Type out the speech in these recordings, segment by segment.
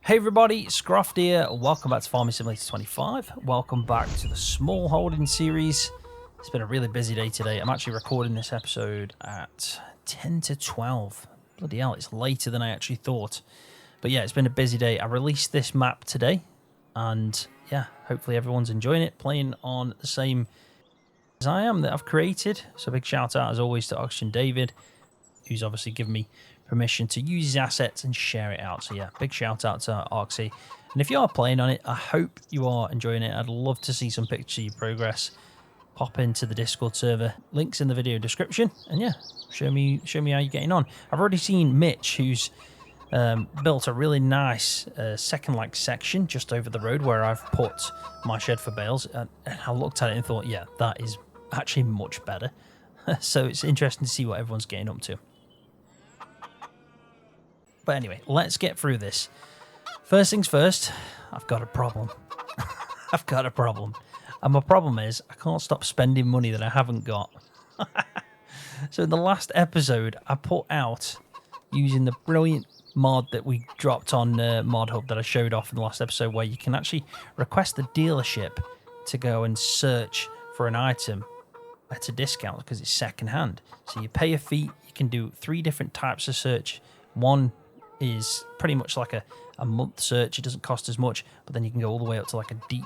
Hey everybody, Scroft here. Welcome back to Farming Simulator 25. Welcome back to the small holding series. It's been a really busy day today. I'm actually recording this episode at 10 to 12. Bloody hell, it's later than I actually thought. But yeah, it's been a busy day. I released this map today, and yeah, hopefully everyone's enjoying it, playing on the same as I am that I've created. So big shout out as always to OxygenDavid, who's obviously given me permission to use his assets and share it out. So yeah, big shout out to Oxy. And if you are playing on it, I hope you are enjoying it. I'd love to see some pictures of your progress. Pop into the Discord server, links in the video description, and yeah, show me how you're getting on. I've already seen Mitch, who's built a really nice second section just over the road where I've put my shed for bales, and I looked at it and thought, yeah, that is actually much better. So it's interesting to see what everyone's getting up to. But anyway, let's get through this. First things first, I've got a problem. I've got a problem. And my problem is I can't stop spending money that I haven't got. So in the last episode, I put out, using the brilliant mod that we dropped on Mod Hub that I showed off in the last episode, where you can actually request the dealership to go and search for an item at a discount because it's second hand. So you pay a fee. You can do 3 different types of search. One is pretty much like a month search. It doesn't cost as much, but then you can go all the way up to like a deep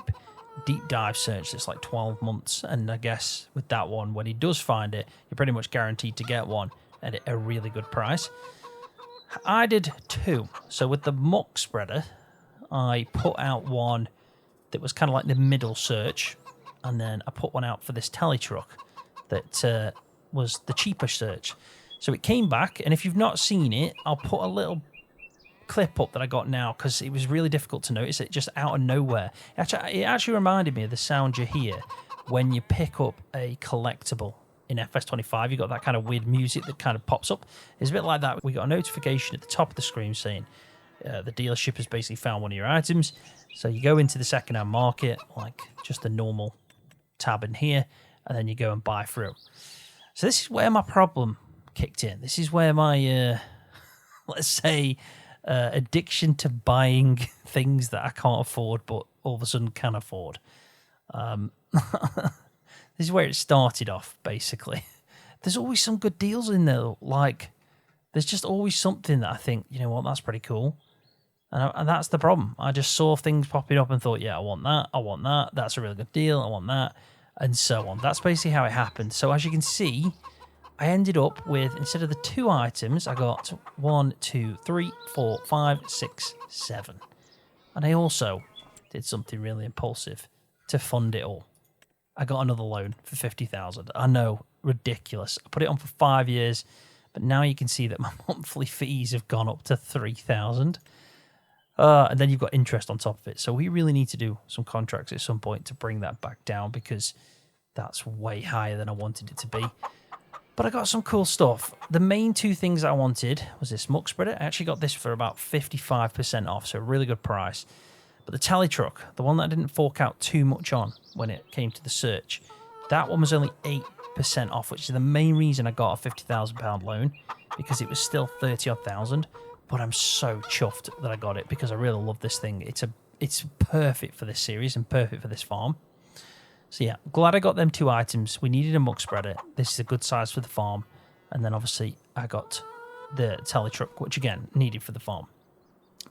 dive search that's like 12 months. And I guess with that one, when he does find it, you're pretty much guaranteed to get one at a really good price. I did 2. So with the muck spreader, I put out one that was kind of like the middle search, and then I put one out for this Teletruk that was the cheaper search. So it came back, and if you've not seen it, I'll put a little clip up that I got now, because it was really difficult to notice it just out of nowhere. It actually reminded me of the sound you hear when you pick up a collectible in FS25. You got that kind of weird music that kind of pops up. It's a bit like that. We got a notification at the top of the screen saying the dealership has basically found one of your items. So you go into the second-hand market, like just a normal tab in here, and then you go and buy through. So this is where my problem kicked in. This is where my, let's say, addiction to buying things that I can't afford but all of a sudden can afford. This is where it started off, basically. There's always some good deals in there. Like, there's just always something that I think, you know what, that's pretty cool. And that's the problem. I just saw things popping up and thought, yeah, I want that, that's a really good deal, I want that, and so on. That's basically how it happened. So as you can see, I ended up with, instead of the 2 items, I got 1, 2, 3, 4, 5, 6, 7. And I also did something really impulsive to fund it all. I got another loan for 50,000. I know, ridiculous. I put it on for 5 years, but now you can see that my monthly fees have gone up to 3,000. And then you've got interest on top of it. So we really need to do some contracts at some point to bring that back down, because that's way higher than I wanted it to be. But I got some cool stuff. The main 2 things I wanted was this muck spreader. I actually got this for about 55% off, so a really good price. But the Teletruk, the one that I didn't fork out too much on when it came to the search, that one was only 8% off, which is the main reason I got a £50,000 loan, because it was still 30-odd thousand. But I'm so chuffed that I got it, because I really love this thing. It's perfect for this series and perfect for this farm. So yeah, glad I got them 2 items. We needed a muck spreader. This is a good size for the farm. And then obviously I got the Teletruk, which again, needed for the farm.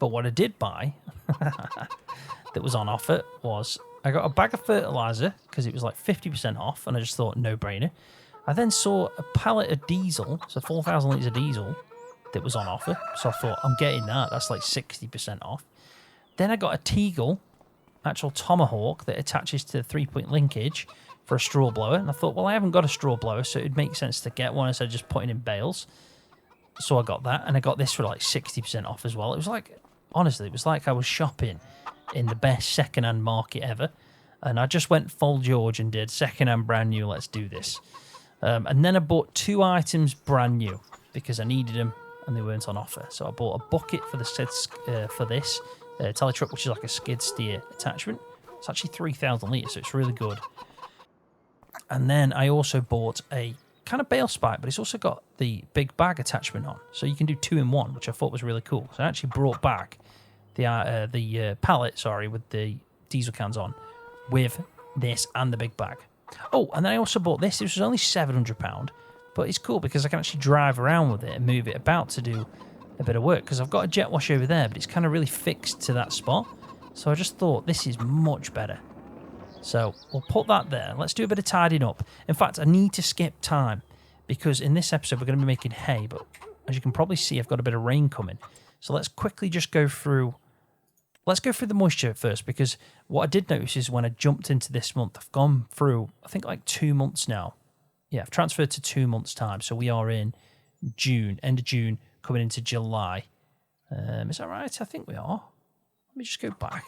But what I did buy that was on offer was, I got a bag of fertilizer because it was like 50% off, and I just thought, no brainer. I then saw a pallet of diesel, so 4,000 litres of diesel, that was on offer. So I thought, I'm getting that. That's like 60% off. Then I got a Teagle, actual tomahawk that attaches to the 3-point linkage for a straw blower. And I thought, well, I haven't got a straw blower, so it'd make sense to get one instead of just putting in bales. So I got that, and I got this for like 60% off as well. It was like, honestly, it was like I was shopping in the best second-hand market ever. And I just went full George and did second-hand brand new, let's do this. And then I bought 2 items brand new because I needed them and they weren't on offer. So I bought a bucket for this Teletruk, which is like a skid steer attachment. It's actually 3,000 litres, so it's really good. And then I also bought a kind of bale spike, but it's also got the big bag attachment on. So you can do 2 in 1, which I thought was really cool. So I actually brought back the pallet, sorry, with the diesel cans on, with this and the big bag. Oh, and then I also bought this. This was only £700, but it's cool because I can actually drive around with it and move it about to do a bit of work, because I've got a jet wash over there, but it's kind of really fixed to that spot. So I just thought this is much better. So we'll put that there. Let's do a bit of tidying up. In fact, I need to skip time because in this episode we're going to be making hay, but as you can probably see, I've got a bit of rain coming. So let's quickly just go through. Let's go through the moisture first, because what I did notice is when I jumped into this month, I've gone through, I think, like 2 months now. Yeah, I've transferred to 2 months' time. So we are in June, end of June, coming into July. Is that right? I think we are. Let me just go back.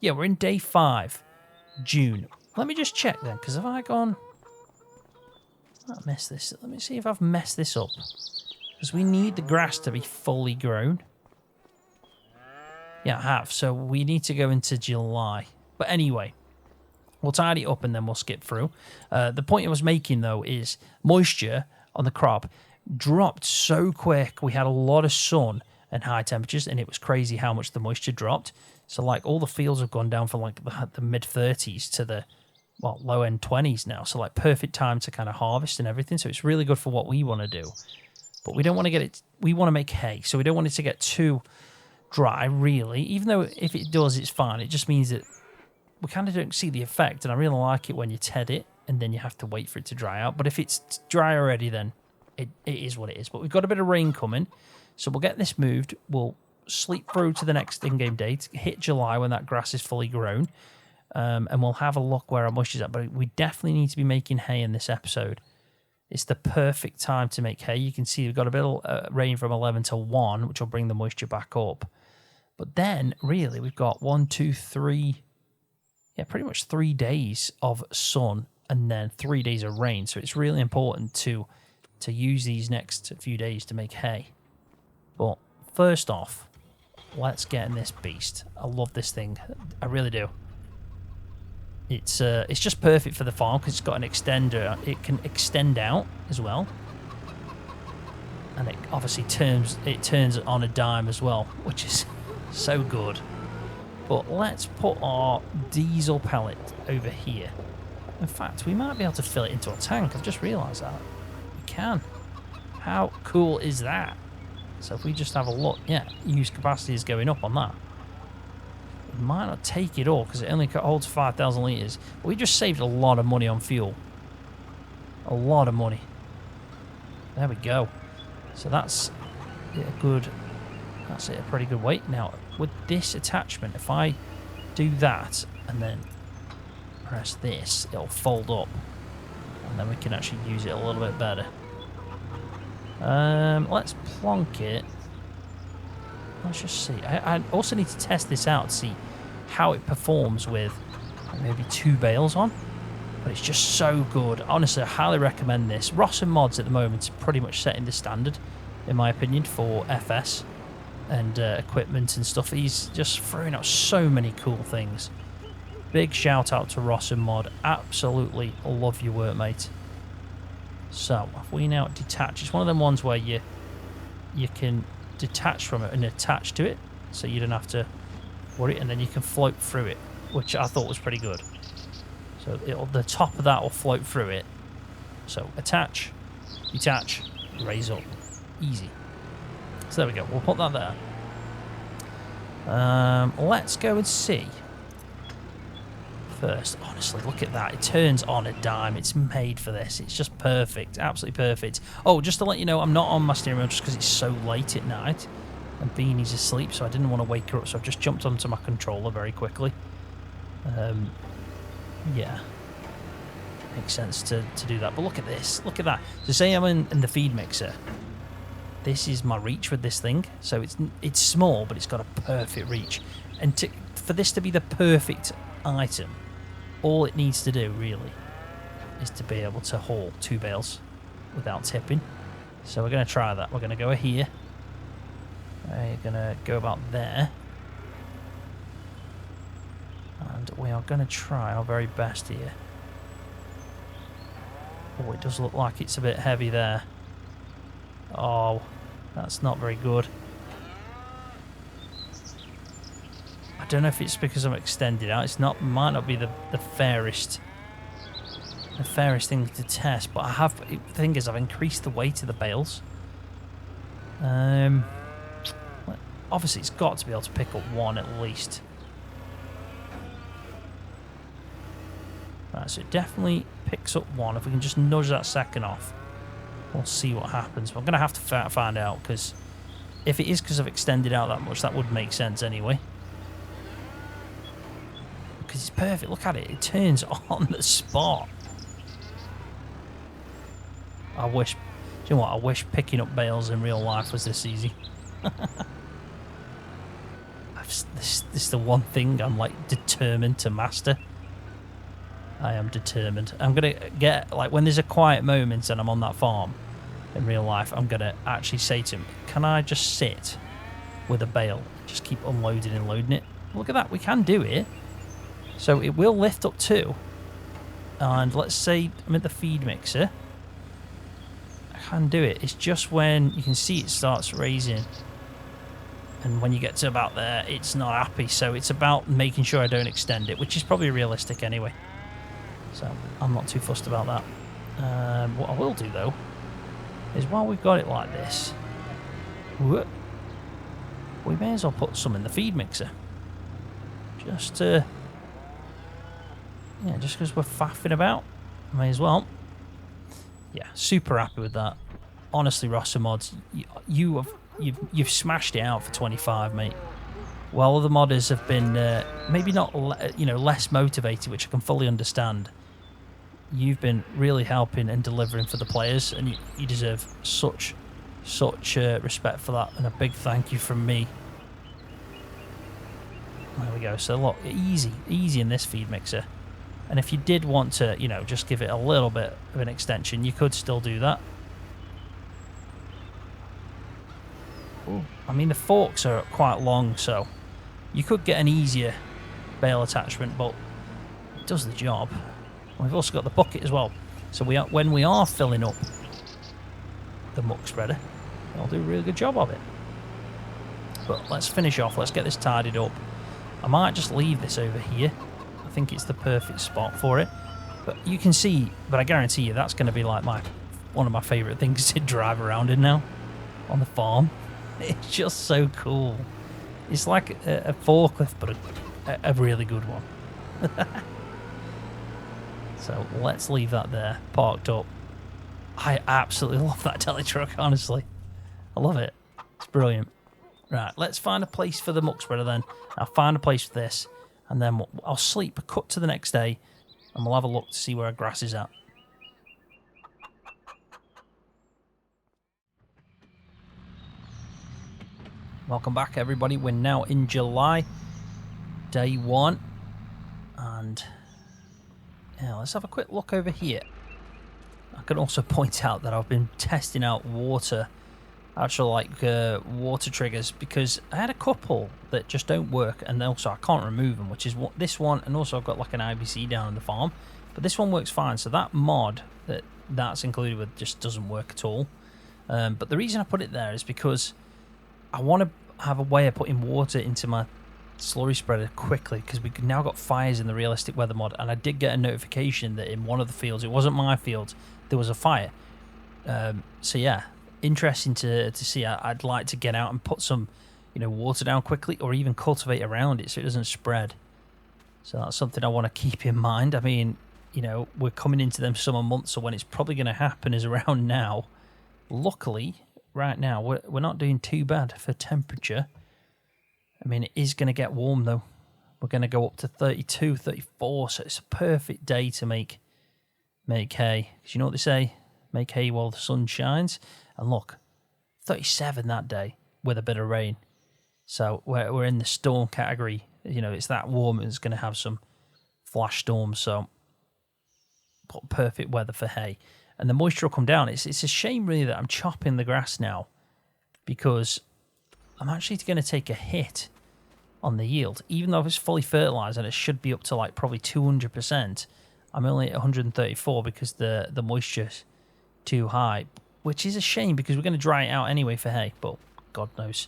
Yeah, we're in day 5, June. Let me just check then, because have I gone... I messed this. Let me see if I've messed this up. Because we need the grass to be fully grown. Yeah, I have. So we need to go into July. But anyway, we'll tidy it up and then we'll skip through. The point I was making, though, is moisture on the crop dropped so quick. We had a lot of sun and high temperatures, and it was crazy how much the moisture dropped. So, like, all the fields have gone down from, like, the mid-30s to the, well, low-end 20s now. So, like, perfect time to kind of harvest and everything. So it's really good for what we want to do. But we don't want to get it... We want to make hay, so we don't want it to get too dry, really. Even though if it does, it's fine. It just means that we kind of don't see the effect, and I really like it when you ted it, and then you have to wait for it to dry out. But if it's dry already, then it is what it is. But we've got a bit of rain coming, so we'll get this moved. We'll sleep through to the next in-game date, hit July when that grass is fully grown, and we'll have a look where our moisture's at. But we definitely need to be making hay in this episode. It's the perfect time to make hay. You can see we've got a bit of rain from 11 to 1, which will bring the moisture back up. But then, really, we've got 1, 2, 3... Yeah, pretty much 3 days of sun and then 3 days of rain. So it's really important to use these next few days to make hay. But first off, let's get in this beast. I love this thing. I really do. It's just perfect for the farm because it's got an extender. It can extend out as well. And it obviously turns on a dime as well, which is so good. But let's put our diesel pellet over here. In fact, we might be able to fill it into a tank. I've just realised that. We can. How cool is that? So if we just have a look, yeah, use capacity is going up on that. We might not take it all because it only holds 5,000 litres. But we just saved a lot of money on fuel. A lot of money. There we go. So that's a good... That's it, a pretty good weight. Now, with this attachment, if I do that and then press this, it'll fold up. And then we can actually use it a little bit better. Let's plonk it. Let's just see. I also need to test this out to see how it performs with maybe 2 bales on. But it's just so good. Honestly, I highly recommend this. Ross and Mods at the moment is pretty much setting the standard, in my opinion, for FS. And equipment and stuff. He's just throwing out so many cool things. Big shout out to Ross and Mod. Absolutely love your work, mate. So, if we now detach, it's one of them ones where you can detach from it and attach to it, so you don't have to worry, and then you can float through it, which I thought was pretty good. So the top of that will float through it. So attach, detach, raise up, easy. So there we go. We'll put that there. Let's go and see. First, honestly, look at that. It turns on a dime. It's made for this. It's just perfect. Absolutely perfect. Oh, just to let you know, I'm not on my steering wheel just because it's so late at night. And Beanie's asleep, so I didn't want to wake her up. So I've just jumped onto my controller very quickly. Yeah. Makes sense to do that. But look at this. Look at that. So say I'm in the feed mixer. This is my reach with this thing. So it's small, but it's got a perfect reach. And for this to be the perfect item, all it needs to do, really, is to be able to haul 2 bales without tipping. So we're going to try that. We're going to go here. We're going to go about there. And we are going to try our very best here. Oh, it does look like it's a bit heavy there. Oh, that's not very good. don't know if it's because I'm extended out. It's not, might not be the fairest thing to test, but the thing is, I've increased the weight of the bales. Obviously, it's got to be able to pick up one at least. Right, so it definitely picks up one. If we can just nudge that second off, we'll see what happens. But I'm going to have to find out, because if it is because I've extended out that much, that would make sense anyway. Because it's perfect. Look at it. It turns on the spot. I wish... Do you know what? I wish picking up bales in real life was this easy. This is the one thing I'm like determined to master. I am determined. I'm going to get, like, when there's a quiet moment and I'm on that farm in real life, I'm going to actually say to him, can I just sit with a bale? Just keep unloading and loading it. Look at that. We can do it. So it will lift up too. And let's say I'm at the feed mixer. I can do it. It's just when you can see it starts raising. And when you get to about there, it's not happy. So it's about making sure I don't extend it, which is probably realistic anyway. So I'm not too fussed about that. What I will do, though, is while we've got it like this, we may as well put some in the feed mixer. Just because we're faffing about, may as well. Yeah, super happy with that. Honestly, Rossa Mods, you've smashed it out for 25, mate. Well, other modders have been maybe not, less motivated, which I can fully understand. You've been really helping and delivering for the players, and you deserve such respect for that, and a big thank you from me. There we go. So look, easy in this feed mixer. And if you did want to, just give it a little bit of an extension, you could still do that. Ooh. I mean, the forks are quite long, so you could get an easier bale attachment, but it does the job. We've also got the bucket as well. So when we are filling up the muck spreader, it'll do a really good job of it. But let's finish off. Let's get this tidied up. I might just leave this over here. I think it's the perfect spot for it. But you can see, but I guarantee you that's going to be like one of my favourite things to drive around in now on the farm. It's just so cool. It's like a forklift, but a really good one. So let's leave that there, parked up. I absolutely love that Teletruk, honestly. I love it. It's brilliant. Right, let's find a place for the muck spreader then. I'll find a place for this, and then I'll sleep, cut to the next day, and we'll have a look to see where our grass is at. Welcome back, everybody. We're now in July, day 1, and yeah, let's have a quick look over here. I can also point out that I've been testing out water triggers, because I had a couple that just don't work, and also I can't remove them, which is what this one, and also I've got like an IBC down on the farm, but this one works fine. So that mod that's included with just doesn't work at all. But the reason I put it there is because I want to have a way of putting water into my slurry spreader quickly, because we've now got fires in the realistic weather mod, and I did get a notification that in one of the fields, it wasn't my field, there was a fire. So yeah, interesting to see. I'd like to get out and put some water down quickly, or even cultivate around it so it doesn't spread. So that's something I want to keep in mind. I mean, we're coming into them summer months, so when it's probably going to happen is around now. Luckily, right now we're not doing too bad for temperature. I mean, it is going to get warm though. We're going to go up to 32, 34, so it's a perfect day to make hay. Because you know what they say? Make hay while the sun shines. And look, 37 that day with a bit of rain. So we're in the storm category. It's that warm, it's going to have some flash storms. So perfect weather for hay. And the moisture will come down. It's a shame really that I'm chopping the grass now, because I'm actually going to take a hit on the yield. Even though it's fully fertilised and it should be up to like probably 200%, I'm only at 134 because the moisture's too high, which is a shame because we're going to dry it out anyway for hay, but God knows.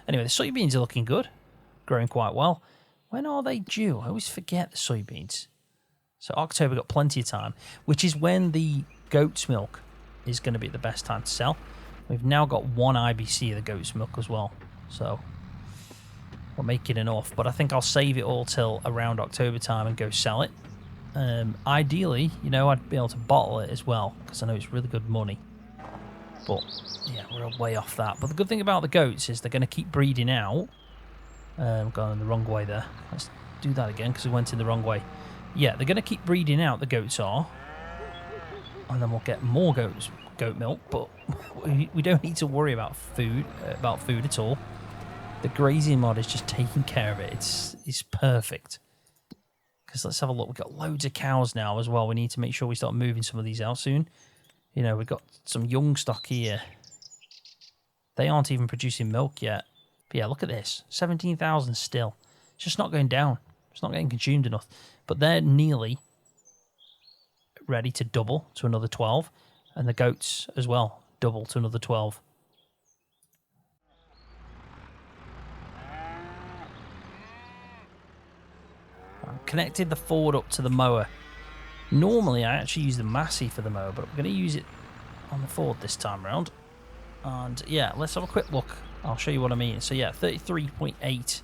Anyway, the soybeans are looking good, growing quite well. When are they due? I always forget the soybeans. So October got plenty of time, which is when the goat's milk is going to be the best time to sell. We've now got 1 IBC of the goat's milk as well. So we're making enough. But I think I'll save it all till around October time and go sell it. Ideally, you know, I'd be able to bottle it as well because I know it's really good money. But yeah, we're way off that. But the good thing about the goats is they're going to keep breeding out. Going the wrong way there. Let's do that again because we went in the wrong way. Yeah, they're going to keep breeding out, the goats are. And then we'll get more goat milk. But we don't need to worry about food at all. The grazing mod is just taking care of it. It's perfect. Because let's have a look. We've got loads of cows now as well. We need to make sure we start moving some of these out soon. You know, we've got some young stock here. They aren't even producing milk yet. But yeah, look at this. 17,000 still. It's just not going down. It's not getting consumed enough. But they're nearly ready to double to another 12. And the goats as well, double to another 12. I've connected the Ford up to the mower. Normally, I actually use the Massey for the mower, but I'm going to use it on the Ford this time around. And yeah, let's have a quick look. I'll show you what I mean. So yeah, 33.8. It's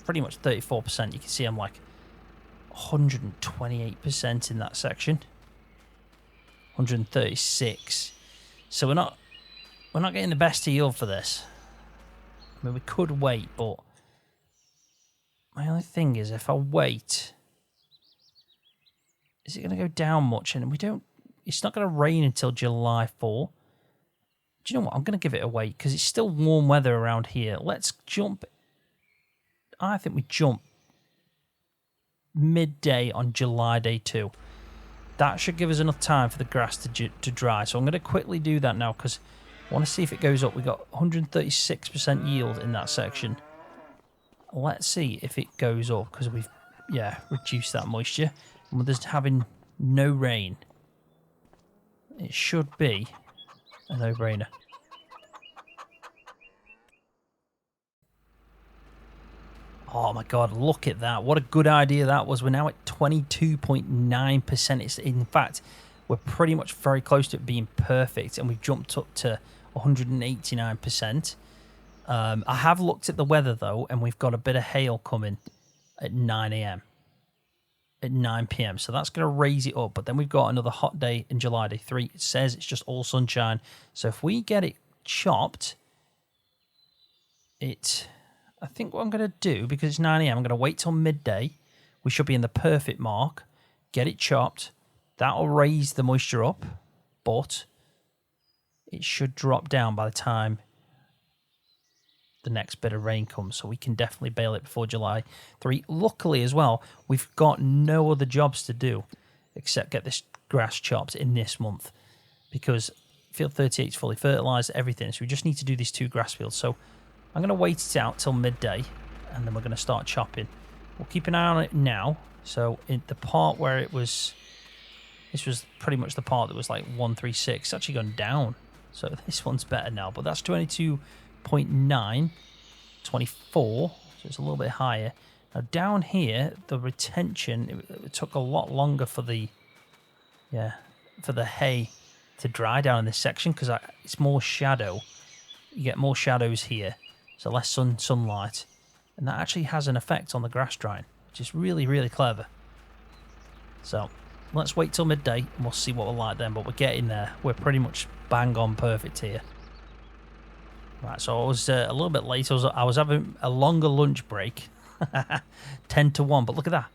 pretty much 34%. You can see I'm like 128% in that section. 136. So we're not getting the best yield for this. I mean, we could wait, but my only thing is if I wait, is it going to go down much? And it's not going to rain until July 4. Do you know what? I'm going to give it a wait because it's still warm weather around here. Let's jump. I think we jump midday on July day 2. That should give us enough time for the grass to dry. So I'm going to quickly do that now because I want to see if it goes up. We got 136% yield in that section. Let's see if it goes up because we've, reduced that moisture. And with us having no rain, it should be a no-brainer. Oh my god, look at that. What a good idea that was. We're now at 22.9%. It's, in fact, we're pretty much very close to it being perfect, and we've jumped up to 189%. I have looked at the weather, though, and we've got a bit of hail coming at 9 a.m. At 9 p.m. So that's going to raise it up. But then we've got another hot day in July day 3. It says it's just all sunshine. So if we get it chopped, I think what I'm going to do, because it's 9 a.m., I'm going to wait till midday. We should be in the perfect mark. Get it chopped. That'll raise the moisture up. But it should drop down by the time the next bit of rain comes, so we can definitely bale it before July 3. Luckily as well, we've got no other jobs to do except get this grass chopped in this month because field 38 is fully fertilized, everything, so we just need to do these 2 grass fields. So I'm going to wait it out till midday and then we're going to start chopping. We'll keep an eye on it now. So in the part where this was pretty much the part that was like 136, it's actually gone down, so this one's better now, but that's 22.9, 24, so it's a little bit higher. Now down here, the retention, it took a lot longer for the hay to dry down in this section because it's more shadow. You get more shadows here, so less sunlight, and that actually has an effect on the grass drying, which is really, really clever. So let's wait till midday and we'll see what we're like then, but we're getting there. We're pretty much bang on perfect here. Right, so I was a little bit late. I was having a longer lunch break, 10 to 1. But look at that.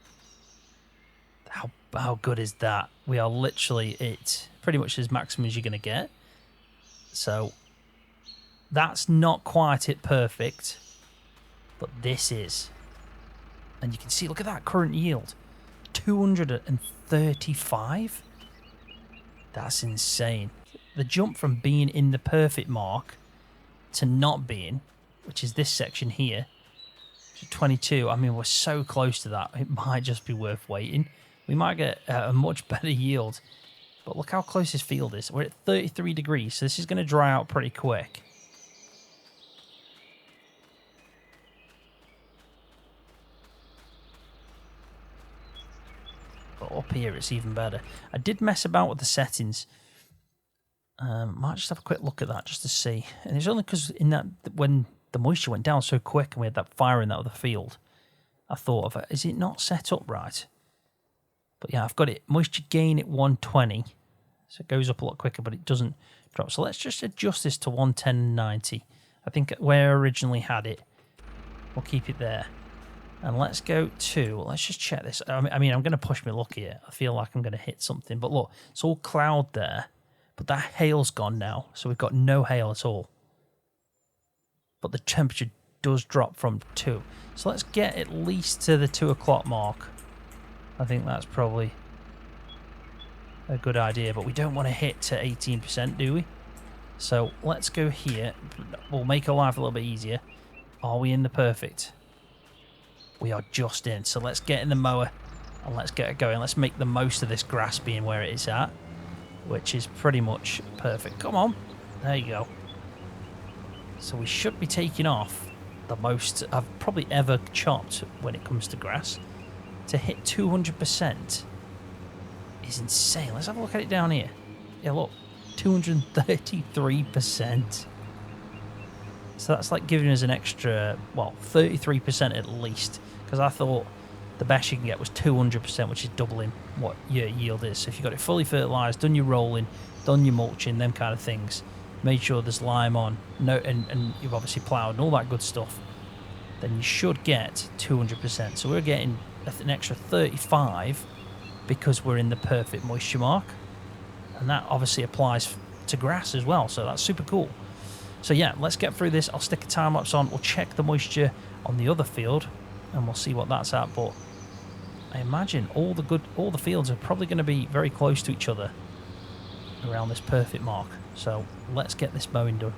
How good is that? We are literally pretty much as maximum as you're going to get. So that's not quite it perfect, but this is. And you can see, look at that current yield, 235. That's insane. The jump from being in the perfect mark to not being, which is this section here, 22. I mean, we're so close to that. It might just be worth waiting. We might get a much better yield. But look how close this field is. We're at 33 degrees, so this is going to dry out pretty quick. up here, it's even better. I did mess about with the settings. Might just have a quick look at that just to see. And it's only because in that when the moisture went down so quick and we had that firing out of the field, I thought of it. Is it not set up right? But yeah, I've got it moisture gain at 120, so it goes up a lot quicker, but it doesn't drop. So let's just adjust this to 110.90. I think where I originally had it, we'll keep it there. And let's go to, let's just check this. I mean, I'm going to push my luck here. I feel like I'm going to hit something. But look, it's all cloud there. But that hail's gone now. So we've got no hail at all. But the temperature does drop from 2. So let's get at least to the 2 o'clock mark. I think that's probably a good idea. But we don't want to hit to 18%, do we? So let's go here. We'll make our life a little bit easier. Are we in the perfect? We are just in. So let's get in the mower and let's get it going. Let's make the most of this grass being where it is at, which is pretty much perfect. Come on. There you go. So we should be taking off the most I've probably ever chopped when it comes to grass. To hit 200% is insane. Let's have a look at it down here. Yeah, look. 233%. So that's like giving us an extra, well, 33% at least. Because I thought the best you can get was 200%, which is doubling what your yield is. So if you've got it fully fertilised, done your rolling, done your mulching, them kind of things, made sure there's lime on, and you've obviously ploughed and all that good stuff, then you should get 200%. So we're getting an extra 35 because we're in the perfect moisture mark. And that obviously applies to grass as well. So that's super cool. So yeah, let's get through this. I'll stick a time lapse on. We'll check the moisture on the other field and we'll see what that's at. But I imagine all the fields are probably going to be very close to each other around this perfect mark. So let's get this mowing done.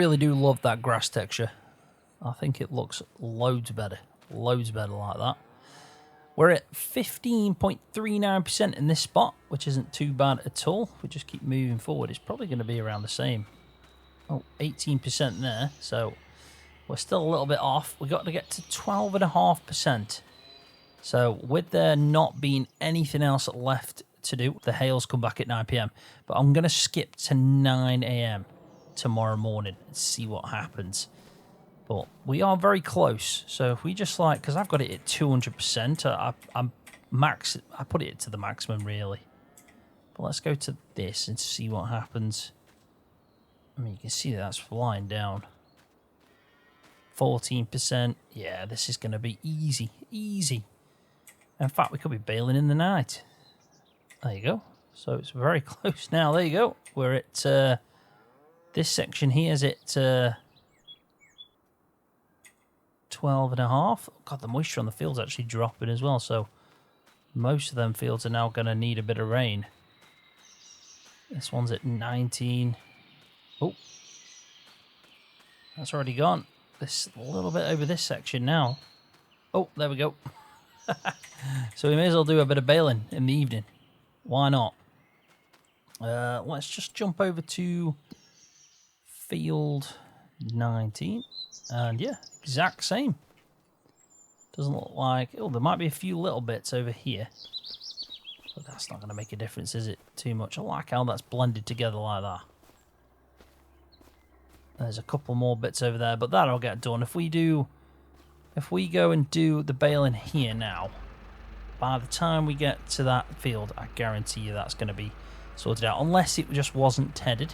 really do love that grass texture. I think it looks loads better like that. We're at 15.39% in this spot, which isn't too bad at all. If we just keep moving forward, it's probably going to be around the same. Oh, 18% there, so we're still a little bit off. We've got to get to 12.5%. So with there not being anything else left to do, the hails come back at 9 PM. But I'm going to skip to 9 AM tomorrow morning and see what happens. But we are very close. So if we just like, because I've got it at 200%, I'm I put it to the maximum really. But let's go to this and see what happens. I mean, you can see that's flying down. 14%. Yeah, this is going to be easy. In fact, we could be bailing in the night. There you go. So it's very close now. There you go. We're at this section here is at 12.5. God, the moisture on the field's actually dropping as well. So most of them fields are now going to need a bit of rain. This one's at 19. Oh, that's already gone. This a little bit over this section now. Oh, there we go. So we may as well do a bit of bailing in the evening. Why not? Let's just jump over to field 19. And yeah, exact same. Doesn't look like... Oh, there might be a few little bits over here. But that's not going to make a difference, is it? Too much. I like how that's blended together like that. There's a couple more bits over there, but that'll get done. If we go and do the baling here now, by the time we get to that field, I guarantee you that's going to be sorted out. Unless it just wasn't tedded.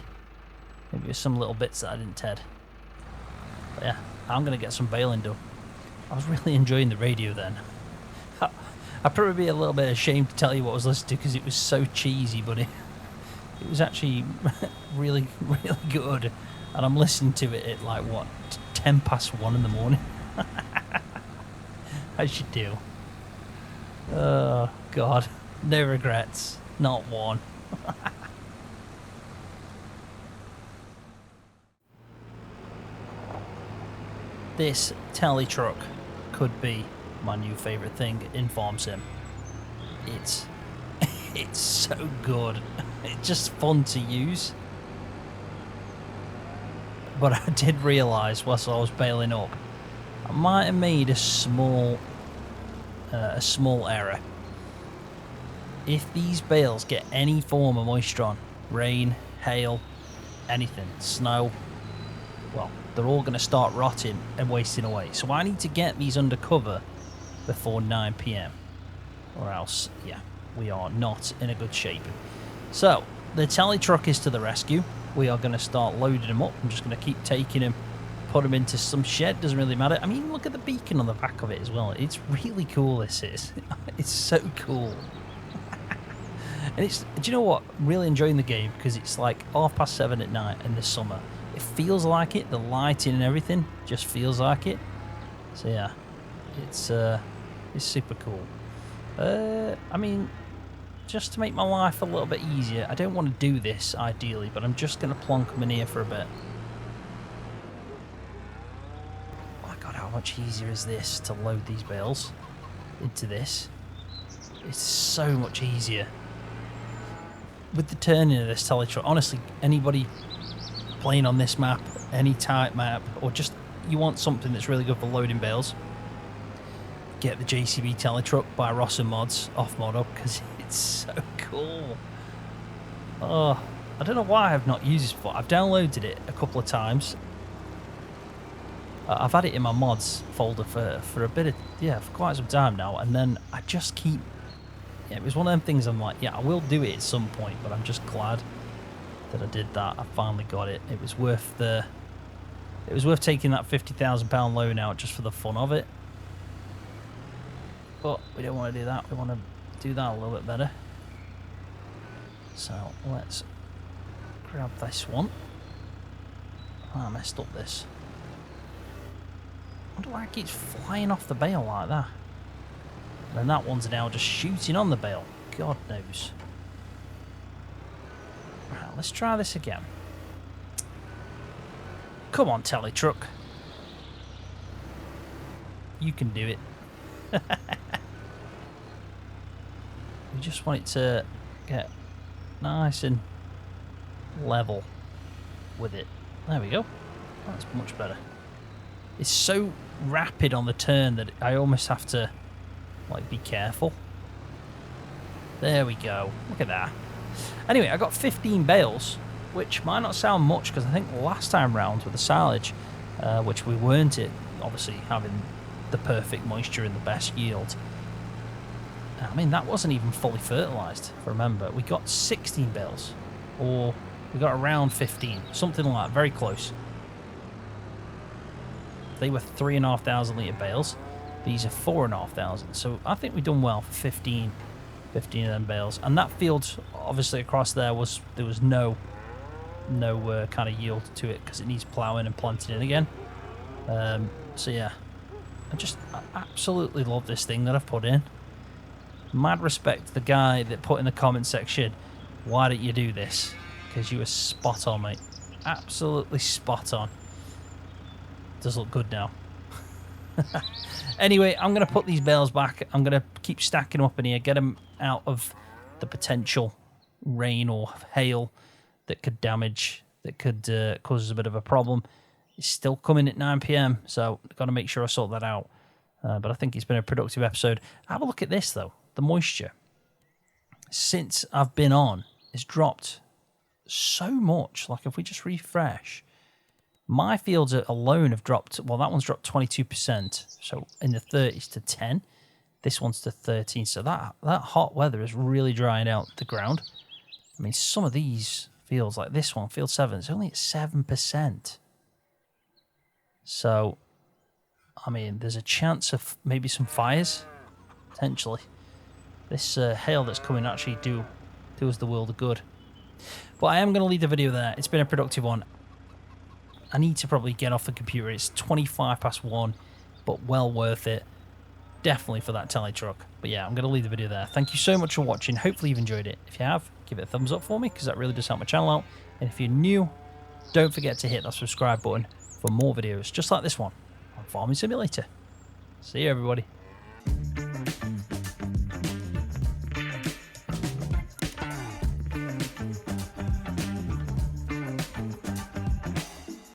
Maybe there's some little bits that I didn't ted. But yeah, I'm going to get some baling done. I was really enjoying the radio then. I'd probably be a little bit ashamed to tell you what I was listening to because it was so cheesy, but it was actually really, really good. And I'm listening to it at like, what, 10 past 1 in the morning? As you do. Oh, God. No regrets. Not one. This Teletruk could be my new favourite thing in Farm Sim. It's so good. It's just fun to use. But I did realise whilst I was bailing up, I might have made a small error. If these bales get any form of moisture on, rain, hail, anything, snow, well, they're all going to start rotting and wasting away. So I need to get these under cover before 9 PM. Or else, yeah, we are not in a good shape. So, the Teletruk is to the rescue. We are going to start loading them up. I'm just going to keep taking them, put them into some shed. Doesn't really matter. I mean, look at the beacon on the back of it as well. It's really cool, this is. It's so cool. And it's, do you know what? I'm really enjoying the game because it's like 7:30 at night in the summer. It feels like it. The lighting and everything just feels like it. So yeah, it's super cool. I mean, just to make my life a little bit easier, I don't want to do this ideally, but I'm just going to plonk them in here for a bit. Oh my God, how much easier is this to load these bales into this? It's so much easier. With the turning of this Teletruk, honestly, anybody playing on this map, any type map, or just you want something that's really good for loading bales, get the JCB Teletruk by Ross and Mods off mod up because it's so cool. Oh, I don't know why I've not used this before. I've downloaded it a couple of times. I've had it in my mods folder for a bit of, yeah, for quite some time now, and then I just keep, yeah, it was one of them things I'm like, yeah, I will do it at some point, but I'm just glad that I did that. I finally got it. It was worth taking that £50,000 loan out just for the fun of it. But we don't want to do that. We want to do that a little bit better. So let's grab this one. Oh, I messed up this. I wonder why it keeps flying off the bale like that. And then that one's now just shooting on the bale. God knows. Right, let's try this again. Come on, Teletruk. You can do it. We just want it to get nice and level with it. There we go. That's much better. It's so rapid on the turn that I almost have to, like, be careful. There we go. Look at that. Anyway, I got 15 bales, which might not sound much because I think last time round with the silage, which we weren't it, obviously having the perfect moisture and the best yield. I mean, that wasn't even fully fertilised, if I remember. We got 16 bales, or we got around 15, something like that, very close. They were 3,500 litre bales. These are 4,500. So I think we've done well for 15 of them bales. And that field, obviously across there, there was no kind of yield to it because it needs ploughing and planting in again. So yeah, I absolutely love this thing that I've put in. Mad respect to the guy that put in the comment section, why don't you do this? Because you were spot on, mate. Absolutely spot on. Does look good now. Anyway, I'm going to put these bales back. I'm going to keep stacking them up in here, get them out of the potential rain or hail that could damage, that could cause us a bit of a problem. It's still coming at 9 PM, so I've got to make sure I sort that out. But I think it's been a productive episode. Have a look at this, though. The moisture, since I've been on, has dropped so much. Like, if we just refresh, my fields alone have dropped. Well, that one's dropped 22%, so in the 30s to 10. This one's to 13. So that hot weather is really drying out the ground. I mean, some of these fields, like this one, field 7, it's only at 7%. So, I mean, there's a chance of maybe some fires, potentially. This hail that's coming actually do us the world of good. But I am going to leave the video there. It's been a productive one. I need to probably get off the computer. It's 1:25, but well worth it. Definitely for that Teletruk. But yeah, I'm going to leave the video there. Thank you so much for watching. Hopefully you've enjoyed it. If you have, give it a thumbs up for me because that really does help my channel out. And if you're new, don't forget to hit that subscribe button for more videos just like this one on Farming Simulator. See you, everybody.